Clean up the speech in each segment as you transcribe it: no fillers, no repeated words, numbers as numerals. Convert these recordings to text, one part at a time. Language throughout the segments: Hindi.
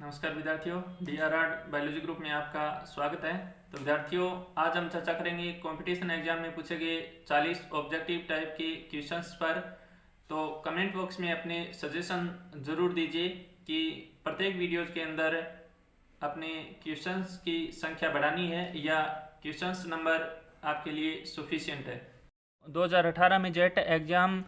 नमस्कार विद्यार्थियों, DRR बायोलॉजी ग्रुप में आपका स्वागत है। तो विद्यार्थियों, आज हम चर्चा करेंगे कंपटीशन एग्जाम में पूछे गए 40 ऑब्जेक्टिव टाइप के क्वेश्चंस पर। तो कमेंट बॉक्स में अपने सजेशन ज़रूर दीजिए कि प्रत्येक वीडियोज़ के अंदर अपने क्वेश्चंस की संख्या बढ़ानी है या क्वेश्चंस नंबर आपके लिए सफिशिएंट है। 2018 में जेट एग्ज़ाम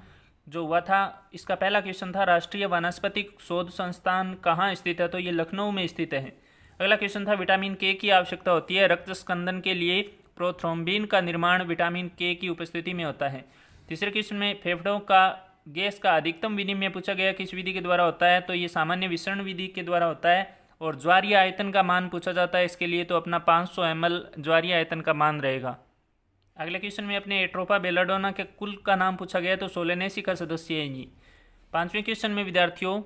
जो हुआ था, इसका पहला क्वेश्चन था राष्ट्रीय वानस्पतिक शोध संस्थान कहाँ स्थित है, तो ये लखनऊ में स्थित है। अगला क्वेश्चन था विटामिन के की आवश्यकता होती है रक्त स्कंदन के लिए, प्रोथ्रोम्बिन का निर्माण विटामिन के की उपस्थिति में होता है। तीसरे क्वेश्चन में फेफड़ों का गैस का अधिकतम विनिमय पूछा गया, किस विधि के द्वारा होता है, तो ये सामान्य विसरण विधि के द्वारा होता है। और ज्वारीय आयतन का मान पूछा जाता है इसके लिए, तो अपना 500 ml ज्वारीय आयतन का मान रहेगा। अगले क्वेश्चन में अपने एट्रोपा बेलाडोना के कुल का नाम पूछा गया, तो सोलेनेसी का सदस्य है ये। पांचवें क्वेश्चन में विद्यार्थियों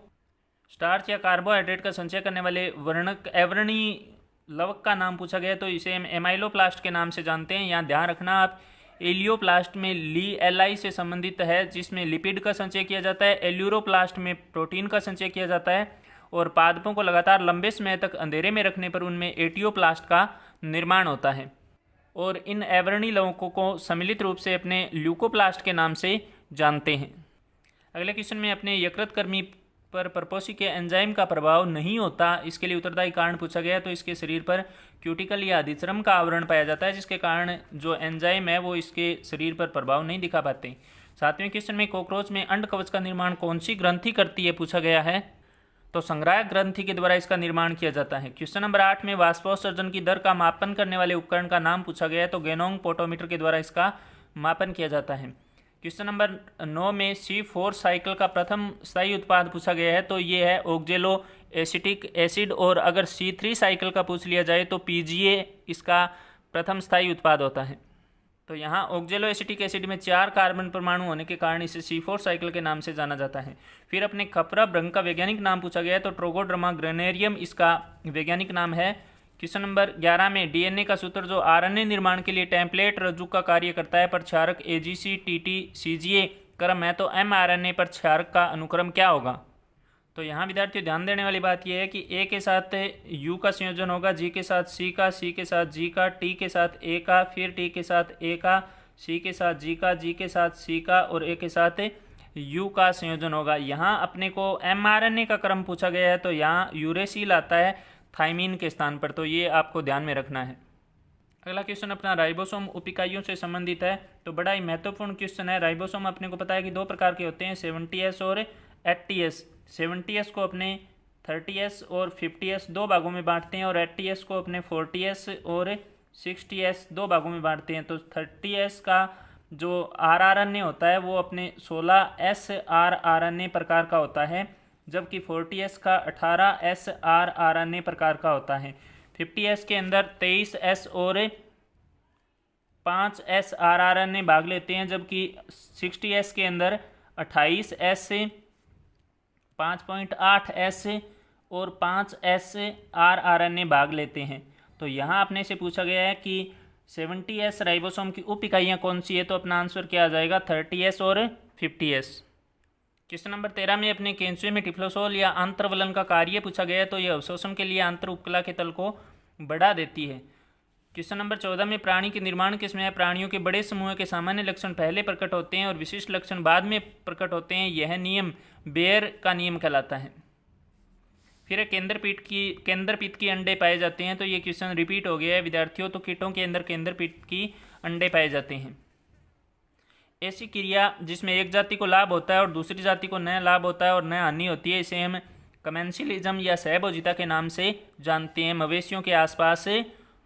स्टार्च या कार्बोहाइड्रेट का संचय करने वाले वर्णक एवरणी लवक का नाम पूछा गया, तो इसे हम एमाइलोप्लास्ट के नाम से जानते हैं। यहाँ ध्यान रखना आप, एलियोप्लास्ट में LI से संबंधित है जिसमें लिपिड का संचय किया जाता है, एल्यूरोप्लास्ट में प्रोटीन का संचय किया जाता है, और पादपों को लगातार लंबे समय तक अंधेरे में रखने पर उनमें एटियोप्लास्ट का निर्माण होता है। और इन एवरणी लवकों को सम्मिलित रूप से अपने ल्यूकोप्लास्ट के नाम से जानते हैं। अगले क्वेश्चन में अपने यकृतकर्मी पर परपोषी के एंजाइम का प्रभाव नहीं होता, इसके लिए उत्तरदायी कारण पूछा गया, तो इसके शरीर पर क्यूटिकल या अधिश्रम का आवरण पाया जाता है जिसके कारण जो एंजाइम है वो इसके शरीर पर प्रभाव नहीं दिखा पाते। सातवें क्वेश्चन में कॉकरोच में अंड कवच का निर्माण कौन सी ग्रंथि करती है पूछा गया है, तो संग्राहक ग्रंथि के द्वारा इसका निर्माण किया जाता है। क्वेश्चन नंबर 8 में वाष्पोत्सर्जन की दर का मापन करने वाले उपकरण का नाम पूछा गया है, तो गेनोंग पोटोमीटर के द्वारा इसका मापन किया जाता है। क्वेश्चन नंबर 9 में C4 साइकिल का प्रथम स्थायी उत्पाद पूछा गया है, तो ये है ऑक्जेलो एसिटिक एसिड, और अगर C3 साइकिल का पूछ लिया जाए तो PGA इसका प्रथम स्थायी उत्पाद होता है। तो यहाँ ऑक्जेलो एसिटिक एसिड में 4 कार्बन परमाणु होने के कारण इसे C4 साइकिल के नाम से जाना जाता है। फिर अपने खपरा भृंग का वैज्ञानिक नाम पूछा गया है, तो ट्रोगोड्रमा ग्रेनेरियम इसका वैज्ञानिक नाम है। क्वेश्चन नंबर 11 में DNA का सूत्र जो RNA निर्माण के लिए टेम्पलेट रज्जु का कार्य करता है पर क्षारक AGC TT CGA क्रम है, तो mRNA पर क्षारक का अनुक्रम क्या होगा। तो यहाँ विद्यार्थियों ध्यान देने वाली बात यह है कि A के साथ U का संयोजन होगा, G के साथ C का, C के साथ G का, T के साथ A का, फिर T के साथ A का, C के साथ G का, G के साथ C का और A के साथ U का संयोजन होगा। यहाँ अपने को mRNA का क्रम पूछा गया है, तो यहाँ यूरेसिल आता है थाइमीन के स्थान पर, तो ये आपको ध्यान में रखना है। अगला क्वेश्चन अपना राइबोसोम उपिकाइयों से संबंधित है, तो बड़ा ही महत्वपूर्ण क्वेश्चन है। राइबोसोम अपने को पता है कि 2 प्रकार के होते हैं, 70S और 80S। 70S को अपने 30S और 50S 2 भागों में बांटते हैं, और 80S को अपने 40S और 60S 2 भागों में बांटते हैं। तो 30S का जो rRNA होता है वो अपने 16S rRNA प्रकार का होता है, जबकि 40S का 18S rRNA प्रकार का होता है। 50S के अंदर 23S और 5S rRNA भाग लेते हैं, जबकि 60S के अंदर 28S 5.8S और 5S rRNA भाग लेते हैं। तो यहाँ अपने से पूछा गया है कि 70S राइबोसोम की उप इकाइयाँ कौन सी है, तो अपना आंसर क्या आ जाएगा, 30S और 50S। क्वेश्चन नंबर 13 में अपने केंचुए में टिफ्लोसोल या आंत्रवलन का कार्य पूछा गया है, तो यह अवशोषण के लिए आंतर उपकला के तल को बढ़ा देती है। क्वेश्चन नंबर 14 में प्राणी के निर्माण के समय प्राणियों के बड़े समूह के सामान्य लक्षण पहले प्रकट होते हैं और विशिष्ट लक्षण बाद में प्रकट होते हैं, यह नियम बेयर का नियम कहलाता है। फिर केंद्रपीत की अंडे पाए जाते हैं, तो ये क्वेश्चन रिपीट हो गया है विद्यार्थियों। तो कीटों के अंदर केंद्रपीत की अंडे पाए जाते हैं। ऐसी क्रिया जिसमें एक जाति को लाभ होता है और दूसरी जाति को न लाभ होता है और न हानि होती है, इसे हम कमेंशियलिज्म या सहभोजिता के नाम से जानते हैं। मवेशियों के आसपास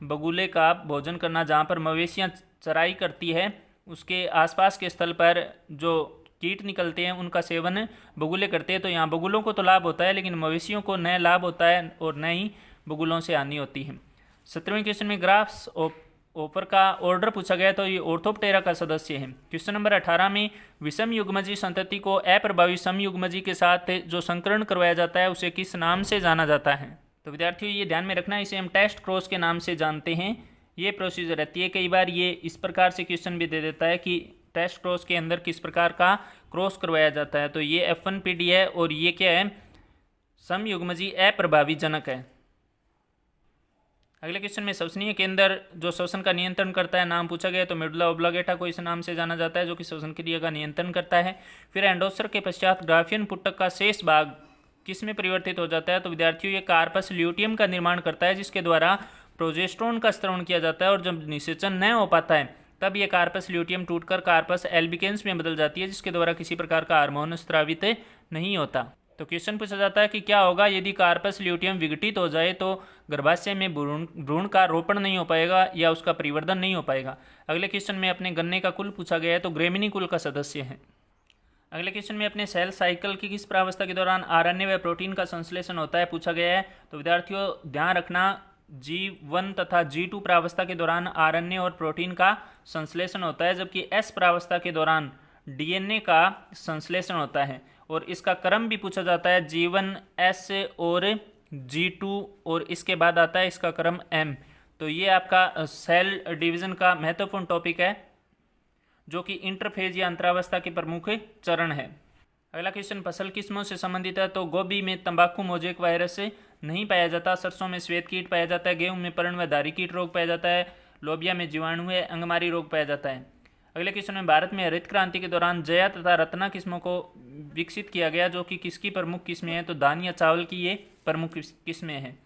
बगुले का भोजन करना, जहाँ पर मवेशियाँ चराई करती है उसके आसपास के स्थल पर जो कीट निकलते हैं उनका सेवन बगुले करते हैं। तो यहाँ बगुलों को तो लाभ होता है लेकिन मवेशियों को न लाभ होता है और न ही बगुलों से हानि होती है। 17वें क्वेश्चन में ग्राफ्स ओपर का ऑर्डर पूछा गया, तो ये ऑर्थोप्टेरा का सदस्य है। क्वेश्चन नंबर 18 में विषम युग्मजी संतति को अप्रभावी समयुग्मजी के साथ जो संकरण करवाया जाता है उसे किस नाम से जाना जाता है, तो विद्यार्थियों ये ध्यान में रखना, इसे हम टेस्ट क्रॉस के नाम से जानते हैं। ये प्रोसीजर रहती है, कई बार ये इस प्रकार से क्वेश्चन भी दे देता है कि टेस्ट क्रॉस के अंदर किस प्रकार का क्रॉस करवाया जाता है। तो ये F1PD है और ये क्या है, समयुग्मजी अप्रभावी जनक है। अगले क्वेश्चन में श्वसनीय केंद्र जो श्वसन का नियंत्रण करता है नाम पूछा गया, तो मेडुला ऑब्लांगेटा को इस नाम से जाना जाता है जो कि श्वसन क्रिया का नियंत्रण करता है। फिर एंडोस्टर के पश्चात ग्राफियन पुटक का शेष भाग किस में परिवर्तित हो जाता है, तो विद्यार्थियों ये कार्पस ल्यूटियम का निर्माण करता है जिसके द्वारा प्रोजेस्टेरोन का स्त्रवण किया जाता है, और जब निषेचन न हो पाता है तब ये कार्पस ल्यूटियम टूटकर कार्पस एल्बिकेंस में बदल जाती है जिसके द्वारा किसी प्रकार का हार्मोन स्रावित नहीं होता। तो क्वेश्चन पूछा जाता है कि क्या होगा यदि कार्पस ल्यूटियम विघटित हो जाए, तो गर्भाशय में भ्रूण का रोपण नहीं हो पाएगा या उसका परिवर्धन नहीं हो पाएगा। अगले क्वेश्चन में अपने गन्ने का कुल पूछा गया है, तो ग्रेमिनी कुल का सदस्य है। अगले क्वेश्चन में अपने सेल साइकिल की किस प्रावस्था के दौरान आरएनए व प्रोटीन का संश्लेषण होता है पूछा गया है। तो विद्यार्थियों ध्यान रखना G1 तथा G2 प्रावस्था के दौरान आरएनए और प्रोटीन का संश्लेषण होता है, जबकि S प्रावस्था के दौरान डीएनए का संश्लेषण होता है, और इसका क्रम भी पूछा जाता है G1 S और G2 और इसके बाद आता है इसका क्रम M। तो ये आपका सेल डिवीजन का महत्वपूर्ण टॉपिक है जो कि इंटरफेज या अंतरावस्था के प्रमुख चरण है। अगला क्वेश्चन फसल किस्मों से संबंधित है, तो गोभी में तंबाकू मोजेक वायरस नहीं पाया जाता, सरसों में श्वेत कीट पाया जाता है, गेहूं में पर्ण व धारी कीट रोग पाया जाता है, लोबिया में जीवाणु है, अंगमारी रोग पाया जाता है। अगले क्वेश्चन में भारत में हरित क्रांति के दौरान जया तथा रत्ना किस्मों को विकसित किया गया जो कि किसकी प्रमुख किस्में हैं, तो धान या चावल की ये प्रमुख किस्में हैं।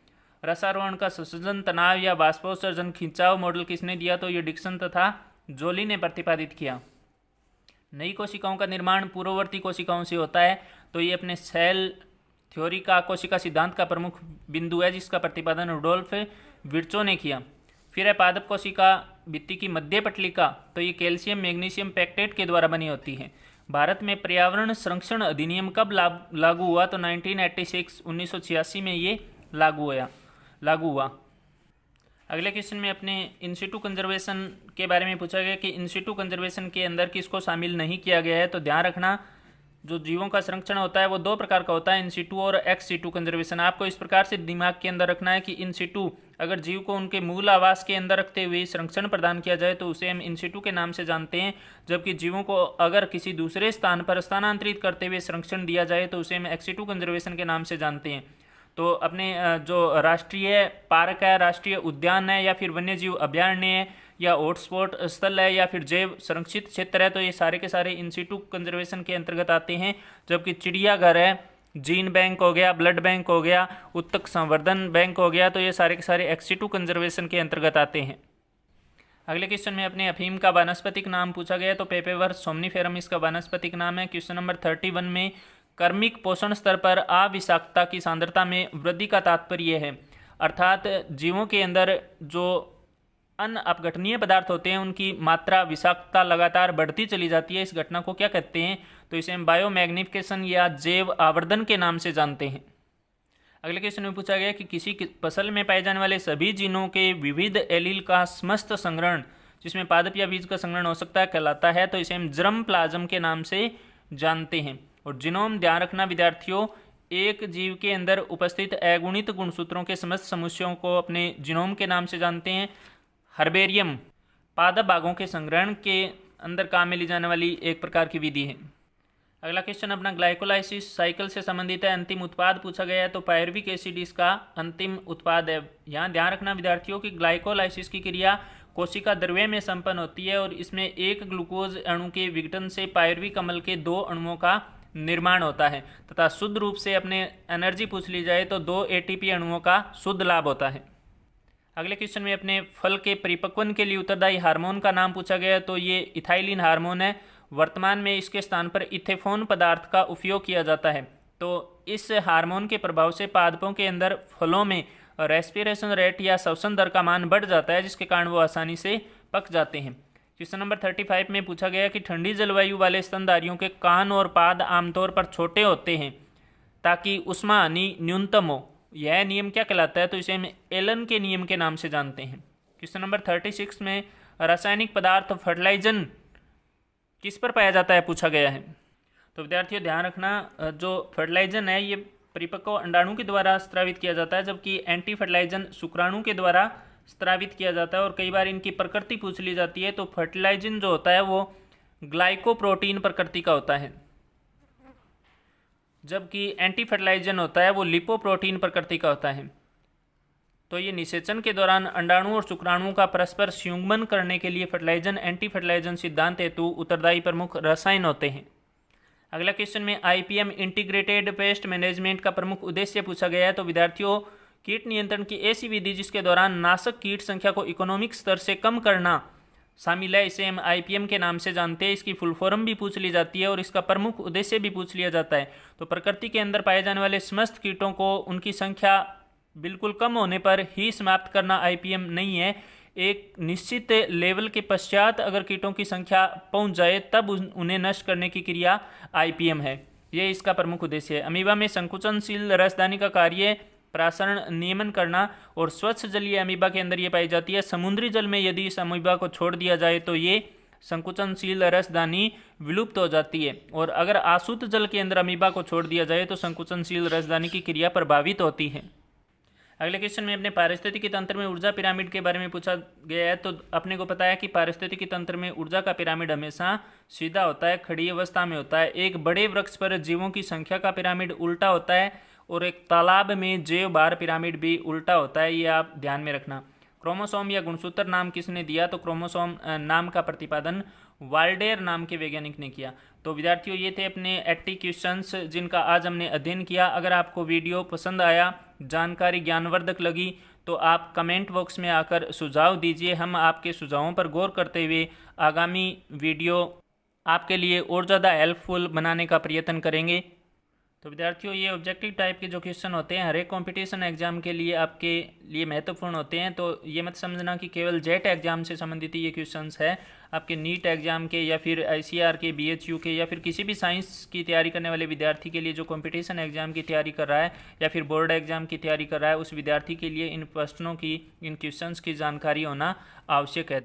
रसारोहण का संसर्जन तनाव या बाष्पोत्सर्जन खिंचाव मॉडल किसने दिया, तो ये डिक्सन तथा जोली ने प्रतिपादित किया। नई कोशिकाओं का निर्माण पूर्ववर्ती कोशिकाओं से होता है, तो ये अपने सेल थ्योरी का कोशिका सिद्धांत का प्रमुख बिंदु है जिसका प्रतिपादन रुडोल्फ विर्चो ने किया। फिर है पादप कोशिका भित्ति की मध्य पटलिका, तो ये कैल्शियम मैग्नीशियम पैक्टेट के द्वारा बनी होती है। भारत में पर्यावरण संरक्षण अधिनियम कब लागू हुआ, तो 1986 में ये लागू हुआ। अगले क्वेश्चन में अपने इंसिटू कंजर्वेशन के बारे में पूछा गया कि इंसिटू कंजर्वेशन के अंदर किसको शामिल नहीं किया गया है। तो ध्यान रखना जो जीवों का संरक्षण होता है वो दो प्रकार का होता है, इन सिटू और एक्स सिटू कंजर्वेशन। आपको इस प्रकार से दिमाग के अंदर रखना है कि इन सिटू अगर जीव को उनके मूल आवास के अंदर रखते हुए संरक्षण प्रदान किया जाए तो उसे हम इन सिटू के नाम से जानते हैं, जबकि जीवों को अगर किसी दूसरे स्थान पर स्थानांतरित करते हुए संरक्षण दिया जाए तो उसे हम एक्स सिटू कंजर्वेशन के नाम से जानते हैं। तो अपने जो राष्ट्रीय पार्क है, राष्ट्रीय उद्यान है, या फिर वन्य जीव अभ्यारण्य है, या हॉटस्पॉट स्थल है, या फिर जैव संरक्षित क्षेत्र है, तो ये सारे के सारे इन सिटू कंजर्वेशन के अंतर्गत आते हैं। जबकि चिड़ियाघर है, जीन बैंक हो गया, ब्लड बैंक हो गया, उत्तक संवर्धन बैंक हो गया, तो ये सारे के सारे एक्स सिटू कंजर्वेशन के अंतर्गत आते हैं। अगले क्वेश्चन में अपने अफीम का वानस्पतिक नाम पूछा गया, तो पेपेवर्स सोमनीफेरम इसका वानस्पतिक नाम है। क्वेश्चन नंबर 31 में कर्मिक पोषण स्तर पर अविषाक्तता की सांद्रता में वृद्धि का तात्पर्य है, अर्थात जीवों के अंदर जो अन्य अपघटनीय पदार्थ होते हैं उनकी मात्रा विषाक्तता लगातार बढ़ती चली जाती है। इस घटना को क्या कहते हैं, तो इसे हम बायोमैग्निफिकेशन या जैव आवर्धन के नाम से जानते हैं। अगले क्वेश्चन में पूछा गया कि किसी फसल में पाए जाने वाले सभी जीनों के विविध एलील का समस्त संग्रहण, जिसमें पादप या बीज का संग्रहण हो सकता है, कहलाता है, तो इसे हम जर्म प्लाज्म के नाम से जानते हैं। और जीनोम ध्यान रखना विद्यार्थियों, एक जीव के अंदर उपस्थित अगुणित गुणसूत्रों के समस्त समुच्चयों को अपने जीनोम के नाम से जानते हैं। हर्बेरियम पादप भागों के संग्रहण के अंदर काम में ली जाने वाली एक प्रकार की विधि है। अगला क्वेश्चन अपना ग्लाइकोलाइसिस साइकिल से संबंधित है। अंतिम उत्पाद पूछा गया है, तो पायरुविक एसिड इसका अंतिम उत्पाद है। यहाँ ध्यान रखना विद्यार्थियों की ग्लाइकोलाइसिस की क्रिया कोशिका द्रव्य में संपन्न होती है और इसमें एक ग्लूकोज अणु के विघटन से पायरुविक अम्ल के 2 अणुओं का निर्माण होता है तथा शुद्ध रूप से अपने एनर्जी पूछ ली जाए तो 2 एटीपी अणुओं का शुद्ध लाभ होता है। अगले क्वेश्चन में अपने फल के परिपक्वन के लिए उत्तरदायी हार्मोन का नाम पूछा गया, तो ये इथाइलिन हार्मोन है। वर्तमान में इसके स्थान पर इथेफोन पदार्थ का उपयोग किया जाता है। तो इस हार्मोन के प्रभाव से पादपों के अंदर फलों में रेस्पिरेशन रेट या श्वसन दर का मान बढ़ जाता है, जिसके कारण वो आसानी से पक जाते हैं। क्वेश्चन नंबर 35 में पूछा गया कि ठंडी जलवायु वाले स्तनधारियों के कान और पाद आमतौर पर छोटे होते हैं ताकि उष्मा हानि न्यूनतम हो। यह नियम क्या कहलाता है, तो इसे हम एलन के नियम के नाम से जानते हैं। क्वेश्चन नंबर 36 में रासायनिक पदार्थ फर्टिलाइजन किस पर पाया जाता है पूछा गया है। तो विद्यार्थियों ध्यान रखना, जो फर्टिलाइजन है ये परिपक्व अंडाणु के द्वारा स्रावित किया जाता है, जबकि एंटी फर्टिलाइजन शुक्राणु के द्वारा स्रावित किया जाता है। और कई बार इनकी प्रकृति पूछ ली जाती है, तो फर्टिलाइजन जो होता है वो ग्लाइकोप्रोटीन प्रकृति का होता है। जबकि एंटी फर्टिलाइजन होता है वो लिपोप्रोटीन प्रकृति का होता है। तो ये निषेचन के दौरान अंडाणु और शुक्राणुओं का परस्पर संयुग्मन करने के लिए फर्टिलाइजन एंटी फर्टिलाइजन सिद्धांत हेतु उत्तरदायी प्रमुख रसायन होते हैं। अगला क्वेश्चन में आईपीएम इंटीग्रेटेड पेस्ट मैनेजमेंट का प्रमुख उद्देश्य पूछा गया है। तो विद्यार्थियों, कीट नियंत्रण की ऐसी विधि जिसके दौरान नाशक कीट संख्या को इकोनॉमिक स्तर से कम करना शामिल है, इसे हम आईपीएम के नाम से जानते हैं। इसकी फुल फॉर्म भी पूछ ली जाती है और इसका प्रमुख उद्देश्य भी पूछ लिया जाता है। तो प्रकृति के अंदर पाए जाने वाले समस्त कीटों को उनकी संख्या बिल्कुल कम होने पर ही समाप्त करना आईपीएम नहीं है। एक निश्चित लेवल के पश्चात अगर कीटों की संख्या पहुंच जाए तब उन्हें नष्ट करने की क्रिया आईपीएम है। ये इसका प्रमुख उद्देश्य है। अमीबा में संकुचनशील रसदानी का कार्य प्रासरण नियमन करना और स्वच्छ जलीय अमीबा के अंदर ये पाई जाती है। समुद्री जल में यदि इस अमीबा को छोड़ दिया जाए तो ये संकुचनशील रसदानी विलुप्त हो जाती है, और अगर आसुत जल के अंदर अमीबा को छोड़ दिया जाए तो संकुचनशील रसदानी की क्रिया प्रभावित होती है। अगले क्वेश्चन में अपने पारिस्थितिकी तंत्र में ऊर्जा पिरामिड के बारे में पूछा गया है। तो अपने को पता है कि पारिस्थितिकी तंत्र में ऊर्जा का पिरामिड हमेशा सीधा होता है, खड़ी अवस्था में होता है। एक बड़े वृक्ष पर जीवों की संख्या का पिरामिड उल्टा होता है और एक तालाब में जैव भार पिरामिड भी उल्टा होता है। ये आप ध्यान में रखना। क्रोमोसोम या गुणसूत्र नाम किसने दिया? तो क्रोमोसोम नाम का प्रतिपादन वाल्डेर नाम के वैज्ञानिक ने किया। तो विद्यार्थियों, ये थे अपने 80 क्वेश्चंस जिनका आज हमने अध्ययन किया। अगर आपको वीडियो पसंद आया, जानकारी ज्ञानवर्धक लगी, तो आप कमेंट बॉक्स में आकर सुझाव दीजिए। हम आपके सुझावों पर गौर करते हुए आगामी वीडियो आपके लिए और ज़्यादा हेल्पफुल बनाने का प्रयत्न करेंगे। तो विद्यार्थियों, ये ऑब्जेक्टिव टाइप के जो क्वेश्चन होते हैं हर एक कॉम्पिटिशन एग्जाम के लिए आपके लिए महत्वपूर्ण होते हैं। तो ये मत समझना कि केवल जेट एग्जाम से संबंधित ये क्वेश्चंस है। आपके नीट एग्जाम के या फिर आईसीआर के, बीएचयू के या फिर किसी भी साइंस की तैयारी करने वाले विद्यार्थी के लिए जो कॉम्पिटिशन एग्जाम की तैयारी कर रहा है या फिर बोर्ड एग्जाम की तैयारी कर रहा है, उस विद्यार्थी के लिए इन प्रश्नों की, इन क्वेश्चंस की जानकारी होना आवश्यक है।